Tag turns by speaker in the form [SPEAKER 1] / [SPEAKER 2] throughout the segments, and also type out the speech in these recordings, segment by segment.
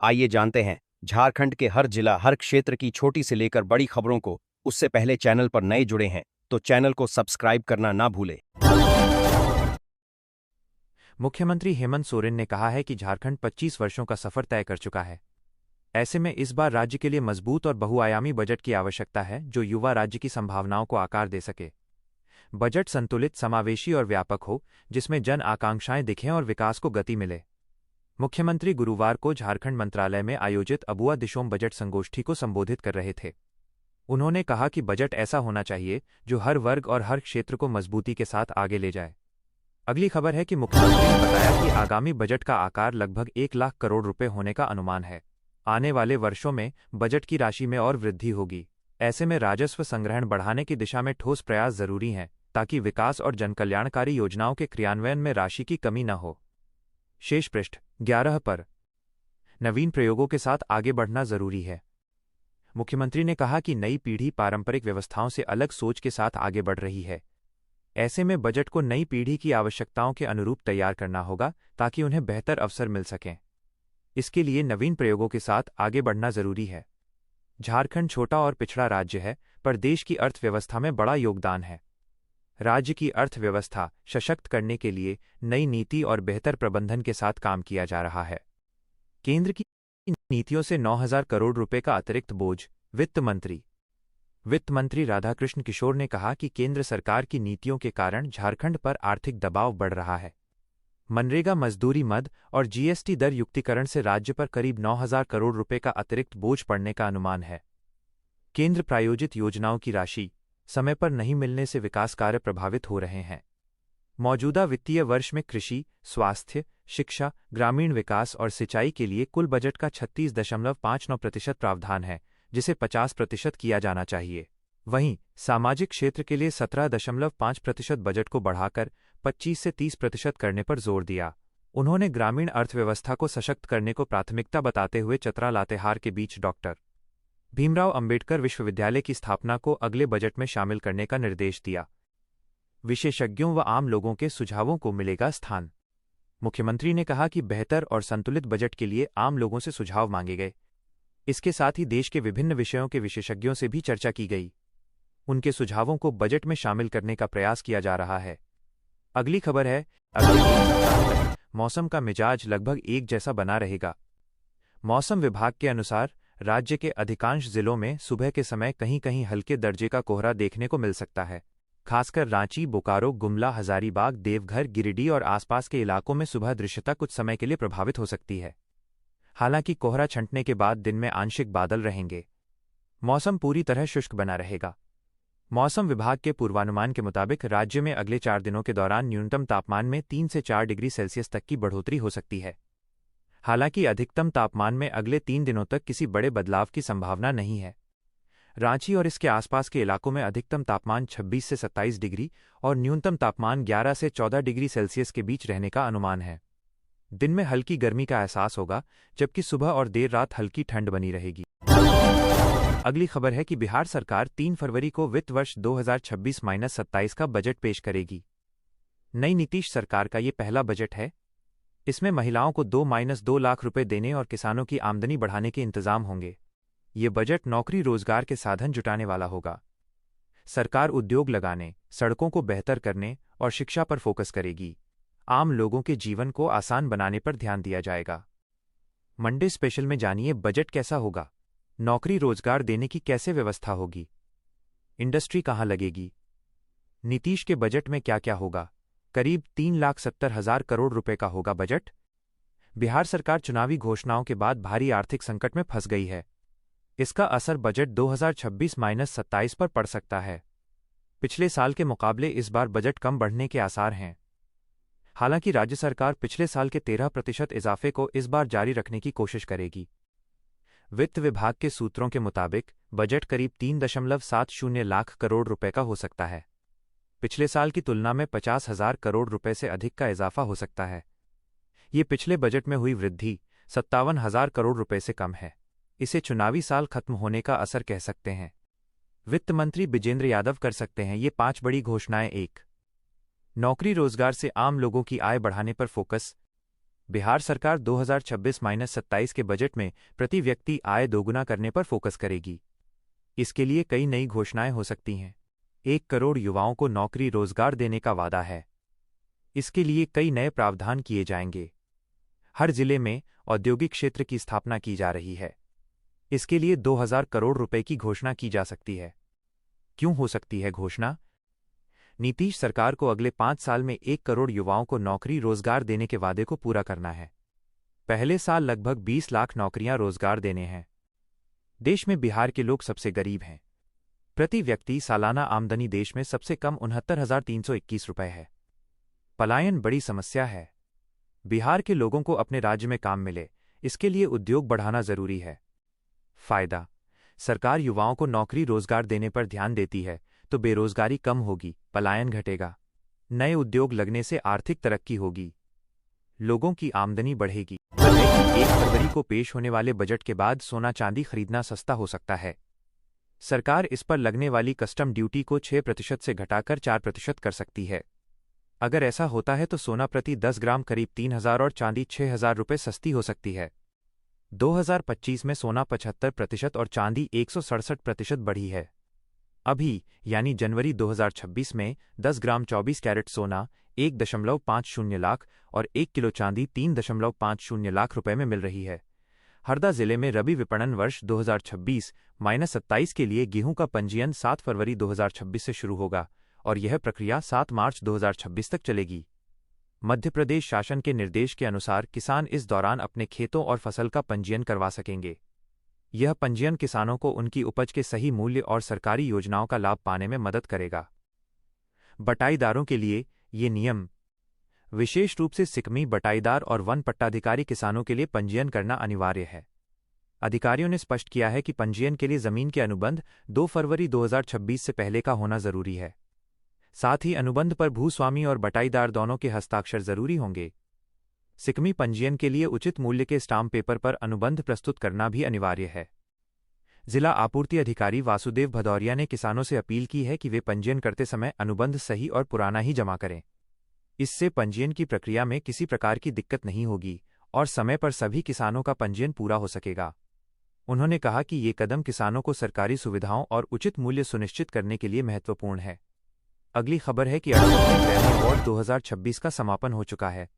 [SPEAKER 1] आइए जानते हैं झारखंड के हर जिला हर क्षेत्र की छोटी से लेकर बड़ी खबरों को। उससे पहले चैनल पर नए जुड़े हैं तो चैनल को सब्सक्राइब करना ना भूलें।
[SPEAKER 2] मुख्यमंत्री हेमंत सोरेन ने कहा है कि झारखंड 25 वर्षों का सफर तय कर चुका है। ऐसे में इस बार राज्य के लिए मजबूत और बहुआयामी बजट की आवश्यकता है जो युवा राज्य की संभावनाओं को आकार दे सके। बजट संतुलित, समावेशी और व्यापक हो, जिसमें जन आकांक्षाएं दिखें और विकास को गति मिले। मुख्यमंत्री गुरुवार को झारखंड मंत्रालय में आयोजित अबुआ दिशोम बजट संगोष्ठी को संबोधित कर रहे थे। उन्होंने कहा कि बजट ऐसा होना चाहिए जो हर वर्ग और हर क्षेत्र को मजबूती के साथ आगे ले जाए। अगली खबर है कि मुख्यमंत्री ने बताया कि आगामी बजट का आकार लगभग 1 लाख करोड़ रुपए होने का अनुमान है। आने वाले वर्षों में बजट की राशि में और वृद्धि होगी। ऐसे में राजस्व संग्रहण बढ़ाने की दिशा में ठोस प्रयास जरूरी हैं ताकि विकास और जनकल्याणकारी योजनाओं के क्रियान्वयन में राशि की कमी न हो। शेष पृष्ठ 11 पर नवीन प्रयोगों के साथ आगे बढ़ना जरूरी है। मुख्यमंत्री ने कहा कि नई पीढ़ी पारंपरिक व्यवस्थाओं से अलग सोच के साथ आगे बढ़ रही है। ऐसे में बजट को नई पीढ़ी की आवश्यकताओं के अनुरूप तैयार करना होगा ताकि उन्हें बेहतर अवसर मिल सकें। इसके लिए नवीन प्रयोगों के साथ आगे बढ़ना जरूरी है। झारखंड छोटा और पिछड़ा राज्य है, पर देश की अर्थव्यवस्था में बड़ा योगदान है। राज्य की अर्थव्यवस्था सशक्त करने के लिए नई नीति और बेहतर प्रबंधन के साथ काम किया जा रहा है। केंद्र की नीतियों से 9,000 करोड़ रुपए का अतिरिक्त बोझ। वित्त मंत्री राधाकृष्ण किशोर ने कहा कि केंद्र सरकार की नीतियों के कारण झारखंड पर आर्थिक दबाव बढ़ रहा है। मनरेगा मजदूरी मद और जीएसटी दर युक्तिकरण से राज्य पर करीब 9,000 करोड़ रुपए का अतिरिक्त बोझ पड़ने का अनुमान है। केंद्र प्रायोजित योजनाओं की राशि समय पर नहीं मिलने से विकास कार्य प्रभावित हो रहे हैं। मौजूदा वित्तीय वर्ष में कृषि, स्वास्थ्य, शिक्षा, ग्रामीण विकास और सिंचाई के लिए कुल बजट का 36.59% प्रावधान है, जिसे 50% किया जाना चाहिए। वहीं सामाजिक क्षेत्र के लिए 17.5% बजट को बढ़ाकर 25 से 30% करने पर जोर दिया। उन्होंने ग्रामीण अर्थव्यवस्था को सशक्त करने को प्राथमिकता बताते हुए चतरा लातेहार के बीच डॉक्टर भीमराव अंबेडकर विश्वविद्यालय की स्थापना को अगले बजट में शामिल करने का निर्देश दिया। विशेषज्ञों व आम लोगों के सुझावों को मिलेगा स्थान। मुख्यमंत्री ने कहा कि बेहतर और संतुलित बजट के लिए आम लोगों से सुझाव मांगे गए। इसके साथ ही देश के विभिन्न विषयों के विशेषज्ञों से भी चर्चा की गई। उनके सुझावों को बजट में शामिल करने का प्रयास किया जा रहा है। अगली खबर है, अगले 3 सप्ताह तक मौसम का मिजाज लगभग एक जैसा बना रहेगा। मौसम विभाग के अनुसार राज्य के अधिकांश जिलों में सुबह के समय कहीं कहीं हल्के दर्जे का कोहरा देखने को मिल सकता है। खासकर रांची, बोकारो, गुमला, हजारीबाग, देवघर, गिरिडीह और आसपास के इलाकों में सुबह दृश्यता कुछ समय के लिए प्रभावित हो सकती है। हालांकि कोहरा छंटने के बाद दिन में आंशिक बादल रहेंगे। मौसम पूरी तरह शुष्क बना रहेगा। मौसम विभाग के पूर्वानुमान के मुताबिक राज्य में अगले 4 दिनों के दौरान न्यूनतम तापमान में 3 से 4 डिग्री सेल्सियस तक की बढ़ोतरी हो सकती है। हालांकि अधिकतम तापमान में अगले 3 दिनों तक किसी बड़े बदलाव की संभावना नहीं है। रांची और इसके आसपास के इलाकों में अधिकतम तापमान 26 से 27 डिग्री और न्यूनतम तापमान 11 से 14 डिग्री सेल्सियस के बीच रहने का अनुमान है। दिन में हल्की गर्मी का एहसास होगा, जबकि सुबह और देर रात हल्की ठंड बनी रहेगी। अगली खबर है कि बिहार सरकार 3 फरवरी को वित्त वर्ष 2026-27 का बजट पेश करेगी। नई नीतीश सरकार का ये पहला बजट है। इसमें महिलाओं को 2-2 लाख रुपए देने और किसानों की आमदनी बढ़ाने के इंतजाम होंगे। ये बजट नौकरी रोजगार के साधन जुटाने वाला होगा। सरकार उद्योग लगाने, सड़कों को बेहतर करने और शिक्षा पर फोकस करेगी। आम लोगों के जीवन को आसान बनाने पर ध्यान दिया जाएगा। मंडे स्पेशल में जानिए बजट कैसा होगा, नौकरी रोजगार देने की कैसे व्यवस्था होगी, इंडस्ट्री कहां लगेगी, नीतीश के बजट में क्या क्या होगा। करीब 3,70,000 करोड़ रुपए का होगा बजट। बिहार सरकार चुनावी घोषणाओं के बाद भारी आर्थिक संकट में फंस गई है। इसका असर बजट 2026-27 पर पड़ सकता है। पिछले साल के मुकाबले इस बार बजट कम बढ़ने के आसार हैं। हालांकि राज्य सरकार पिछले साल के 13% इजाफे को इस बार जारी रखने की कोशिश करेगी। वित्त विभाग के सूत्रों के मुताबिक बजट करीब 3.70 लाख करोड़ रुपए का हो सकता है। पिछले साल की तुलना में 50,000 करोड़ रुपए से अधिक का इजाफा हो सकता है। ये पिछले बजट में हुई वृद्धि 57,000 करोड़ रुपए से कम है। इसे चुनावी साल खत्म होने का असर कह सकते हैं। वित्त मंत्री बिजेंद्र यादव कर सकते हैं ये 5 बड़ी घोषणाएं। 1. नौकरी रोजगार से आम लोगों की आय बढ़ाने पर फोकस। बिहार सरकार 2026-27 के बजट में प्रति व्यक्ति आय दोगुना करने पर फोकस करेगी। इसके लिए कई नई घोषणाएं हो सकती हैं। 1 करोड़ युवाओं को नौकरी रोजगार देने का वादा है। इसके लिए कई नए प्रावधान किए जाएंगे। हर जिले में औद्योगिक क्षेत्र की स्थापना की जा रही है। इसके लिए 2000 करोड़ रुपए की घोषणा की जा सकती है। क्यों हो सकती है घोषणा? नीतीश सरकार को अगले 5 साल में 1 करोड़ युवाओं को नौकरी रोजगार देने के वादे को पूरा करना है। पहले साल लगभग 20 लाख नौकरियां रोजगार देने हैं। देश में बिहार के लोग सबसे गरीब हैं। प्रति व्यक्ति सालाना आमदनी देश में सबसे कम 69,321 रुपए है। पलायन बड़ी समस्या है। बिहार के लोगों को अपने राज्य में काम मिले, इसके लिए उद्योग बढ़ाना जरूरी है। फायदा: सरकार युवाओं को नौकरी रोजगार देने पर ध्यान देती है तो बेरोजगारी कम होगी, पलायन घटेगा, नए उद्योग लगने से आर्थिक तरक्की होगी, लोगों की आमदनी बढ़ेगी। 1 फरवरी को पेश होने वाले बजट के बाद सोना चांदी खरीदना सस्ता हो सकता है। सरकार इस पर लगने वाली कस्टम ड्यूटी को 6% से घटाकर 4% कर सकती है। अगर ऐसा होता है तो सोना प्रति 10 ग्राम करीब 3,000 और चांदी 6,000 रुपये सस्ती हो सकती है। 2025 में सोना 75% और चांदी 167% बढ़ी है। अभी यानी जनवरी 2026 में 10 ग्राम 24 कैरेट सोना 1.50 लाख और 1 किलो चांदी 3.50 लाख रुपए में मिल रही है। हरदा जिले में रबी विपणन वर्ष 2026-27 के लिए गेहूं का पंजीयन 7 फरवरी 2026 से शुरू होगा और यह प्रक्रिया 7 मार्च 2026 तक चलेगी। मध्य प्रदेश शासन के निर्देश के अनुसार किसान इस दौरान अपने खेतों और फसल का पंजीयन करवा सकेंगे। यह पंजीयन किसानों को उनकी उपज के सही मूल्य और सरकारी योजनाओं का लाभ पाने में मदद करेगा। बटाईदारों के लिए ये नियम विशेष रूप से सिकमी बटाईदार और वन पट्टाधिकारी किसानों के लिए पंजीयन करना अनिवार्य है। अधिकारियों ने स्पष्ट किया है कि पंजीयन के लिए जमीन के अनुबंध 2 फरवरी 2026 से पहले का होना जरूरी है। साथ ही अनुबंध पर भूस्वामी और बटाईदार दोनों के हस्ताक्षर जरूरी होंगे। सिकमी पंजीयन के लिए उचित मूल्य के स्टाम्प पेपर पर अनुबंध प्रस्तुत करना भी अनिवार्य है। जिला आपूर्ति अधिकारी वासुदेव भदौरिया ने किसानों से अपील की है कि वे पंजीयन करते समय अनुबंध सही और पुराना ही जमा करें। इससे पंजीयन की प्रक्रिया में किसी प्रकार की दिक्कत नहीं होगी और समय पर सभी किसानों का पंजीयन पूरा हो सकेगा। उन्होंने कहा कि ये कदम किसानों को सरकारी सुविधाओं और उचित मूल्य सुनिश्चित करने के लिए महत्वपूर्ण है। अगली खबर है कि 68वें ग्रैमी अवार्ड 2026 का समापन हो चुका है।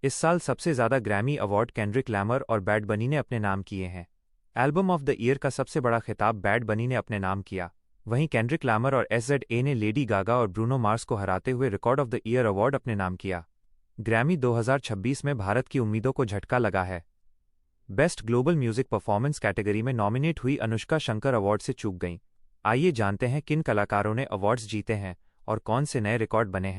[SPEAKER 2] इस साल सबसे ज्यादा ग्रैमी अवार्ड केंड्रिक लैमर और बैड बनी ने अपने नाम किए हैं। एल्बम ऑफ द ईयर का सबसे बड़ा खिताब बैड बनी ने अपने नाम किया। वहीं केंड्रिक लैमर और SZA ने लेडी गागा और ब्रूनो मार्स को हराते हुए record of the year award अपने नाम किया। ग्रैमी 2026 में भारत की उम्मीदों को झटका लगा है। Best global music performance category में नॉमिनेट हुई अनुष्का शंकर अवार्ड से चूक गईं। आइए जानते हैं किन कलाकारों ने अवार्ड्स जीते हैं और कौन से नए रिकॉर्ड बने हैं।